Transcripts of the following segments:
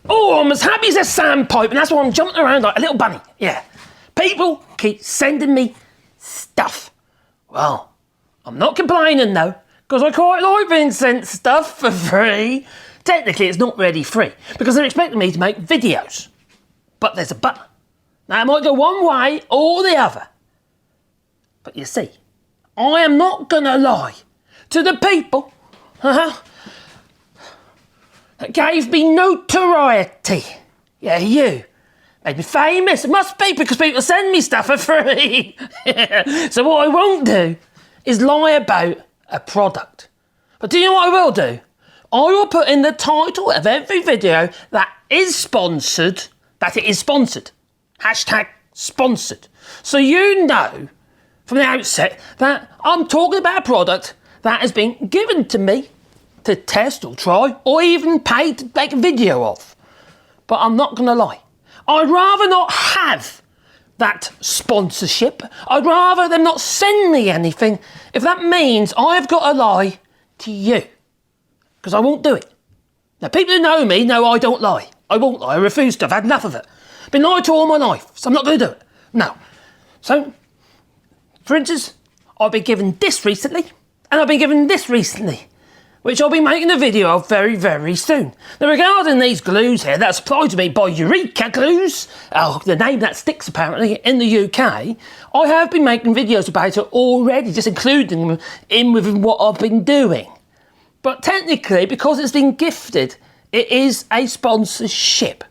Oh, I'm as happy as a sandpiper, and that's why I'm jumping around like a little bunny. Yeah. People keep sending me stuff. Well, I'm not complaining though, because I quite like being sent stuff for free. Technically, it's not really free, because they're expecting me to make videos. But there's a but. Now, it might go one way or the other. But you see, I am not going to lie to the people that gave me notoriety. Yeah, you. Made me famous. It must be because people send me stuff for free. So what I won't do is lie about a product. But do you know what I will do? I will put in the title of every video that is sponsored, that it is sponsored. Hashtag sponsored. So you know from the outset that I'm talking about a product that has been given to me to test or try or even paid to make a video of. But I'm not going to lie. I'd rather not have that sponsorship. I'd rather them not send me anything if that means I've got to lie to you. Because I won't do it. Now, people who know me know I don't lie. I won't lie. I refuse to. I've had enough of it. Been lied to all my life, so I'm not going to do it. No. So, for instance, I've been given this recently, and I've been given this recently, which I'll be making a video of very, very soon. Now, regarding these glues here that are supplied to me by Eureka Glues, the name that sticks apparently in the UK, I have been making videos about it already, just including them in with what I've been doing. But technically, because it's been gifted, it is a sponsorship.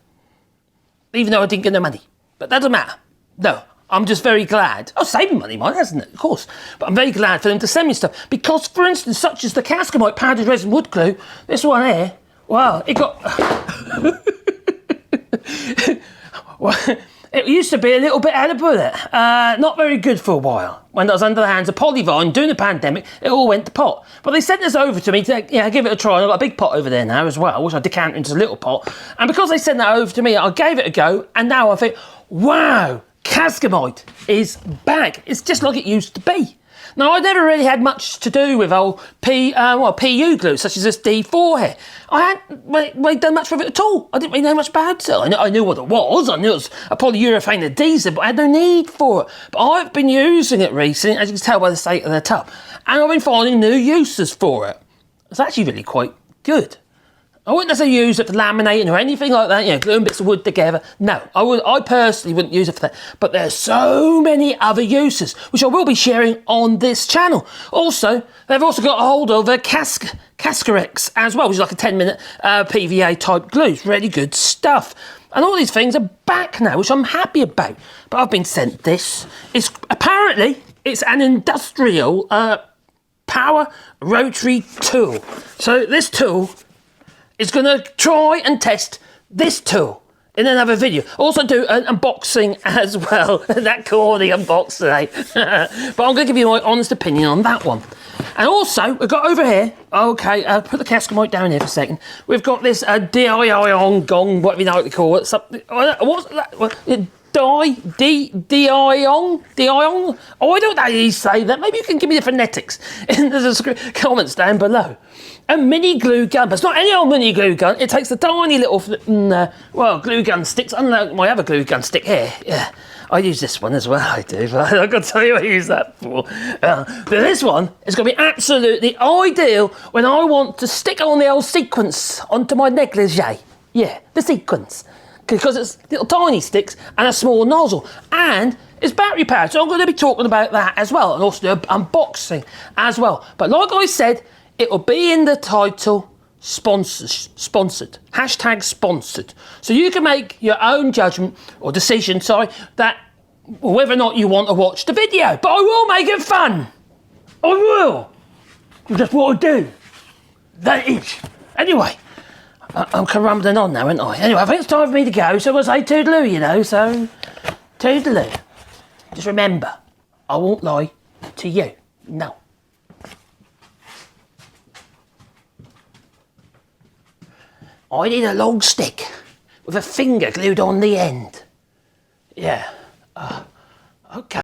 Even though I didn't get no money. But that doesn't matter. No, I'm just very glad. Oh, saving money, mine, hasn't it? Of course. But I'm very glad for them to send me stuff. Because, for instance, such as the Cascamite powdered resin wood glue, this one here, well, it got... well, it used to be a little bit out of bullet. Not very good for a while. When I was under the hands of Polyvine during the pandemic, it all went to pot. But they sent this over to me to give it a try. I've got a big pot over there now as well, which I decanted into a little pot. And because they sent that over to me, I gave it a go. And now I think, wow, Cascamite is back. It's just like it used to be. Now, I never really had much to do with old PU glue, such as this D4 here. I hadn't really done much with it at all. I didn't really know much about it. I knew what it was. I knew it was a polyurethane adhesive, but I had no need for it. But I've been using it recently, as you can tell by the state of the tub, and I've been finding new uses for it. It's actually really quite good. I wouldn't necessarily use it for laminating or anything like that, gluing bits of wood together. No, I personally wouldn't use it for that. But there's so many other uses, which I will be sharing on this channel. Also, they've also got a hold of a Cascarex as well, which is like a 10-minute PVA type glue. It's really good stuff. And all these things are back now, which I'm happy about. But I've been sent this. Apparently, it's an industrial power rotary tool. So this tool is going to try and test this tool in another video. Also do an unboxing as well. That corny unboxing, eh? But I'm going to give you my honest opinion on that one. And also, we've got over here, okay, I'll put the Cascamite down here for a second. We've got this DION gong, whatever you like to call it. What's that? Dion? Oh, I don't know how you say that. Maybe you can give me the phonetics in the comments down below. A mini glue gun, but it's not any old mini glue gun. It takes the tiny little, glue gun sticks, unlike my other glue gun stick here. Yeah, I use this one as well, I do, but I've got to tell you what I use that for. But this one is going to be absolutely ideal when I want to stick on the old sequence onto my negligee. Yeah, the sequence. Because it's little tiny sticks and a small nozzle. And it's battery powered, so I'm going to be talking about that as well, and also do an unboxing as well. But like I said, it will be in the title, sponsored. Hashtag sponsored. So you can make your own judgment or decision, that whether or not you want to watch the video. But I will make it fun. I will. That's what I do. That is. Anyway, I'm rumbling on now, aren't I? Anyway, I think it's time for me to go. So I'll say toodaloo, so toodaloo. Just remember, I won't lie to you. No. I need a long stick with a finger glued on the end. Yeah. Okay.